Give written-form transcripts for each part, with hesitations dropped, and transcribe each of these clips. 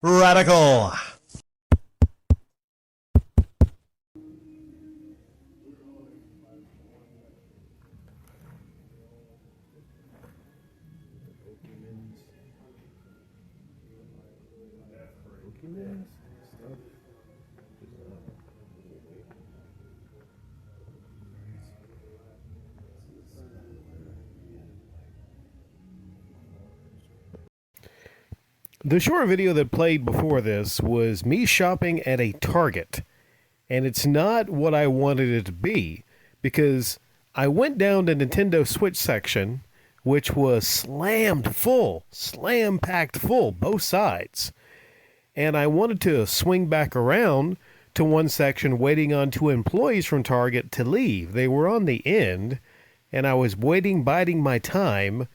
Radical. The short video that played before this was me shopping at a Target, and it's not what I wanted it to be because I went down the Nintendo Switch section, which was slammed full, slam packed full, both sides, and I wanted to swing back around to one section waiting on two employees from Target to leave. They were on the end, and I was waiting, biding my time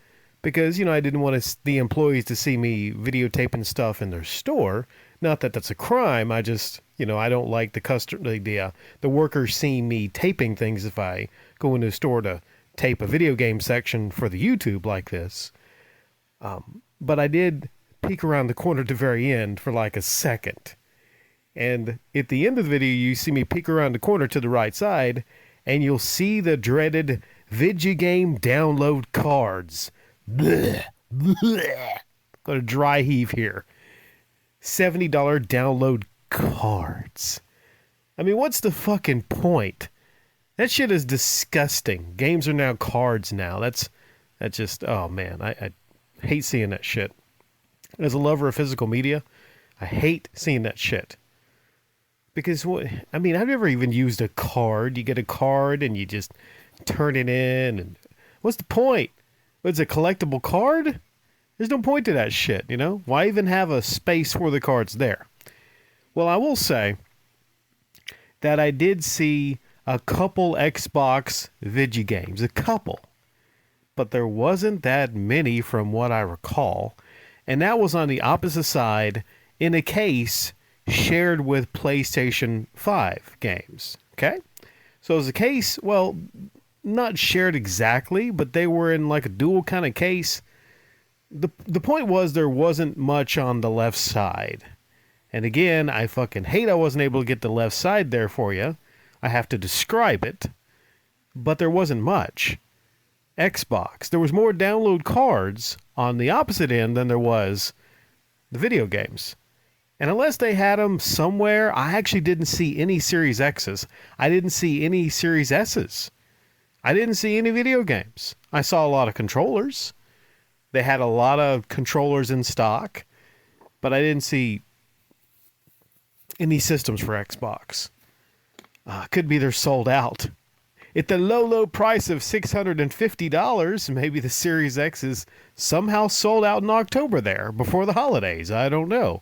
because, I didn't want the employees to see me videotaping stuff in their store. Not that that's a crime. I just, I don't like the workers seeing me taping things if I go into a store to tape a video game section for the YouTube like this. But I did peek around the corner at the very end for like a second. And at the end of the video, you see me peek around the corner to the right side, and you'll see the dreaded Vidjagame download cards. Blech, blech. Got a dry heave here. $70 download cards. I mean, what's the fucking point? That shit is disgusting. Games are now cards now. That's just, oh man, I hate seeing that shit. As a lover of physical media, I hate seeing that shit. Because I've never even used a card. You get a card and you just turn it in, and what's the point? It's a collectible card? There's no point to that shit, Why even have a space for the cards there? Well, I will say that I did see a couple Xbox Vidjagames. A couple. But there wasn't that many from what I recall. And that was on the opposite side in a case shared with PlayStation 5 games. Okay? So it was a case, well, not shared exactly, but they were in like a dual kind of case. The point was there wasn't much on the left side. And again, I fucking hate I wasn't able to get the left side there for you. I have to describe it. But there wasn't much. Xbox. There was more download cards on the opposite end than there was the video games. And unless they had them somewhere, I actually didn't see any Series X's. I didn't see any Series S's. I didn't see any video games. I saw a lot of controllers. They had a lot of controllers in stock, but I didn't see any systems for Xbox. Could be they're sold out. At the low, low price of $650, maybe the Series X is somehow sold out in October there, before the holidays. I don't know.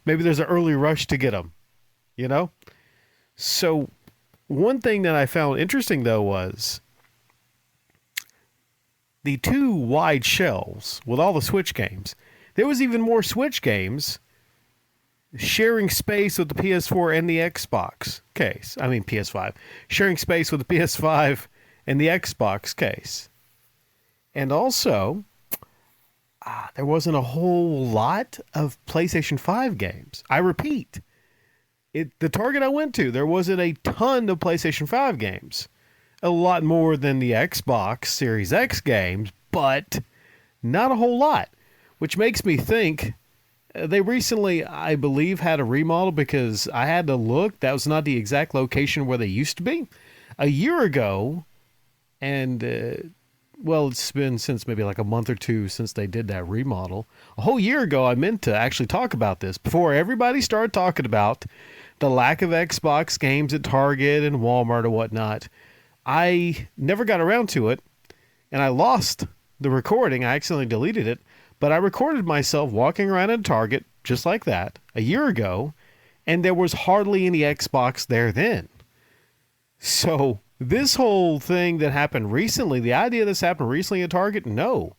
Maybe there's an early rush to get them, So one thing that I found interesting, though, was the two wide shelves with all the Switch games. There was even more Switch games sharing space with the PS4 and the Xbox case. PS5. Sharing space with the PS5 and the Xbox case. And also, there wasn't a whole lot of PlayStation 5 games. I repeat, the Target I went to, there wasn't a ton of PlayStation 5 games. A lot more than the Xbox Series X games, but not a whole lot. Which makes me think they recently, I believe, had a remodel because I had to look. That was not the exact location where they used to be. A year ago, and it's been since maybe like a month or two since they did that remodel. A whole year ago, I meant to actually talk about this before everybody started talking about the lack of Xbox games at Target and Walmart and whatnot. I never got around to it, and I lost the recording. I accidentally deleted it, but I recorded myself walking around at Target just like that a year ago, and there was hardly any Xbox there then. So this whole thing that happened recently, the idea this happened recently at Target, no.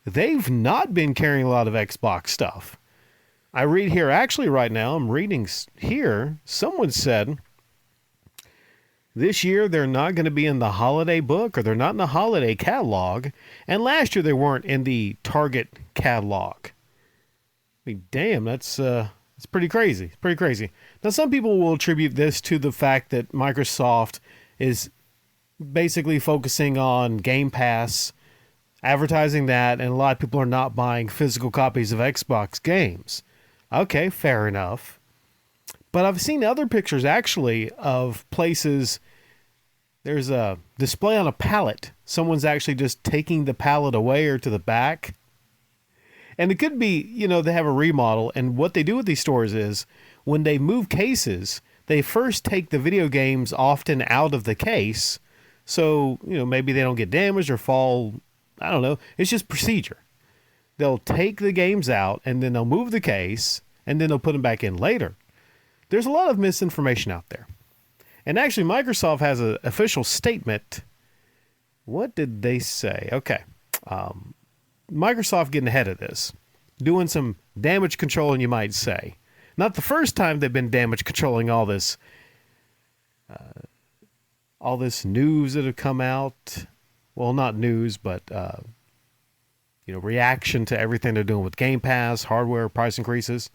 They've not been carrying a lot of Xbox stuff. I read here, actually right now, I'm reading here, someone said this year they're not going to be in the holiday book, or they're not in the holiday catalog, and last year they weren't in the Target catalog. I mean, damn, that's It's pretty crazy. It's pretty crazy. Now, some people will attribute this to the fact that Microsoft is basically focusing on Game Pass, advertising that, and a lot of people are not buying physical copies of Xbox games. Okay, fair enough. But I've seen other pictures actually of places. There's a display on a pallet. Someone's actually just taking the pallet away or to the back. And it could be, they have a remodel. And what they do with these stores is when they move cases, they first take the video games often out of the case. So, maybe they don't get damaged or fall. I don't know. It's just procedure. They'll take the games out and then they'll move the case and then they'll put them back in later. There's a lot of misinformation out there. And actually, Microsoft has an official statement. What did they say? Okay. Microsoft getting ahead of this. Doing some damage controlling, you might say. Not the first time they've been damage controlling all this news that have come out. Well, not news, but, reaction to everything they're doing with Game Pass, hardware, price increases.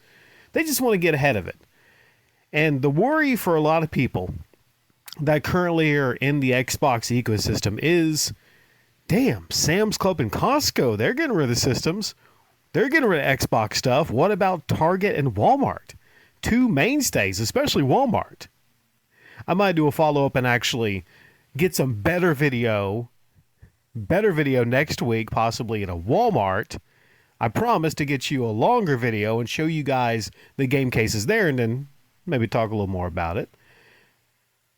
They just want to get ahead of it. And the worry for a lot of people that currently are in the Xbox ecosystem is, damn, Sam's Club and Costco, they're getting rid of systems. They're getting rid of Xbox stuff. What about Target and Walmart? Two mainstays, especially Walmart. I might do a follow-up and actually get some better video next week, possibly in a Walmart. I promise to get you a longer video and show you guys the game cases there and then maybe talk a little more about it.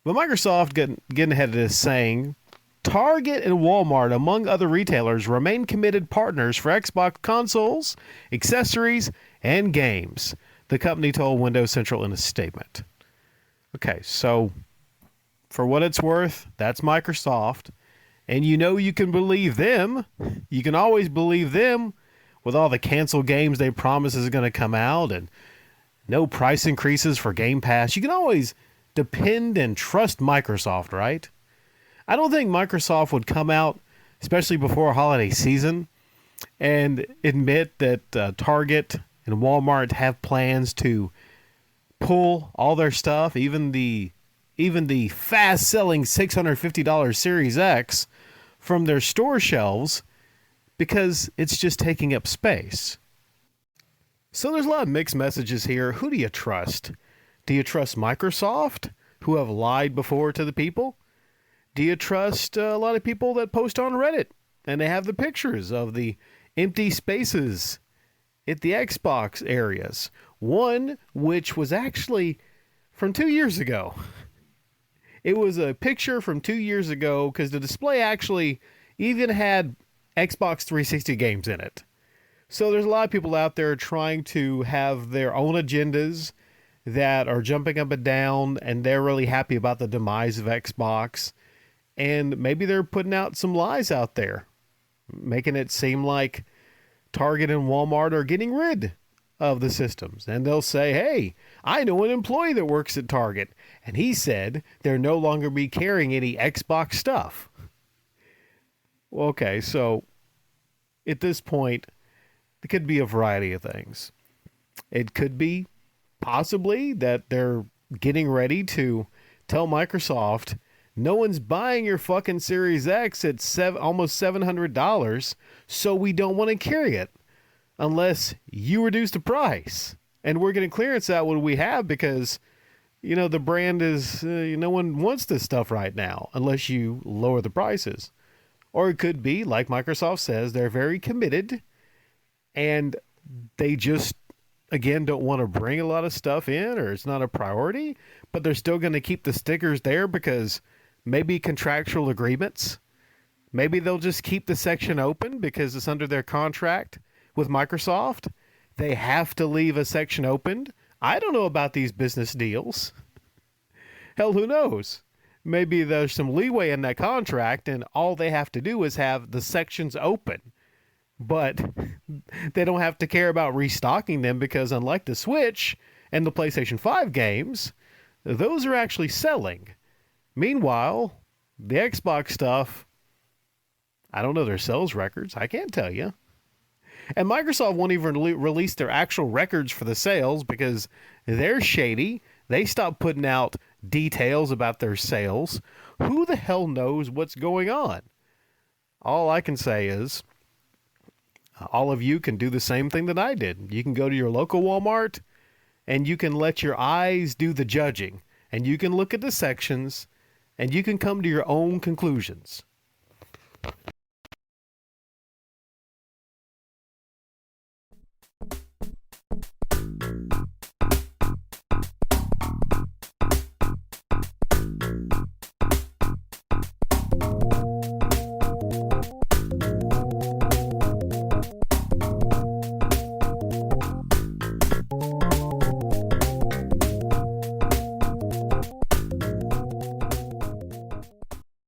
But Microsoft getting ahead of this, saying Target and Walmart, among other retailers, remain committed partners for Xbox consoles, accessories, and games, the company told Windows Central in a statement. Okay, so for what it's worth, that's Microsoft. And you can believe them. You can always believe them with all the canceled games they promise is going to come out and no price increases for Game Pass. You can always depend and trust Microsoft, right? I don't think Microsoft would come out, especially before holiday season, and admit that Target and Walmart have plans to pull all their stuff, even the fast-selling $650 Series X, from their store shelves because it's just taking up space. So there's a lot of mixed messages here. Who do you trust? Do you trust Microsoft, who have lied before to the people? Do you trust a lot of people that post on Reddit and they have the pictures of the empty spaces at the Xbox areas? One which was actually from 2 years ago. It was a picture from 2 years ago because the display actually even had Xbox 360 games in it. So there's a lot of people out there trying to have their own agendas that are jumping up and down, and they're really happy about the demise of Xbox. And maybe they're putting out some lies out there, making it seem like Target and Walmart are getting rid of the systems. And they'll say, hey, I know an employee that works at Target, and he said they're no longer be carrying any Xbox stuff. Okay, so at this point, it could be a variety of things. It could be possibly that they're getting ready to tell Microsoft, no one's buying your fucking Series X at almost $700, so we don't want to carry it unless you reduce the price. And we're getting clearance out what we have because, the brand is, no one wants this stuff right now unless you lower the prices. Or it could be, like Microsoft says, they're very committed and they just, again, don't want to bring a lot of stuff in, or it's not a priority, but they're still going to keep the stickers there because maybe contractual agreements. Maybe they'll just keep the section open because it's under their contract with Microsoft. They have to leave a section opened. I don't know about these business deals. Hell, who knows? Maybe there's some leeway in that contract and all they have to do is have the sections open. But they don't have to care about restocking them because unlike the Switch and the PlayStation 5 games, those are actually selling. Meanwhile, the Xbox stuff, I don't know their sales records. I can't tell you. And Microsoft won't even release their actual records for the sales because they're shady. They stopped putting out details about their sales. Who the hell knows what's going on? All I can say is all of you can do the same thing that I did. You can go to your local Walmart and you can let your eyes do the judging. And you can look at the sections and you can come to your own conclusions.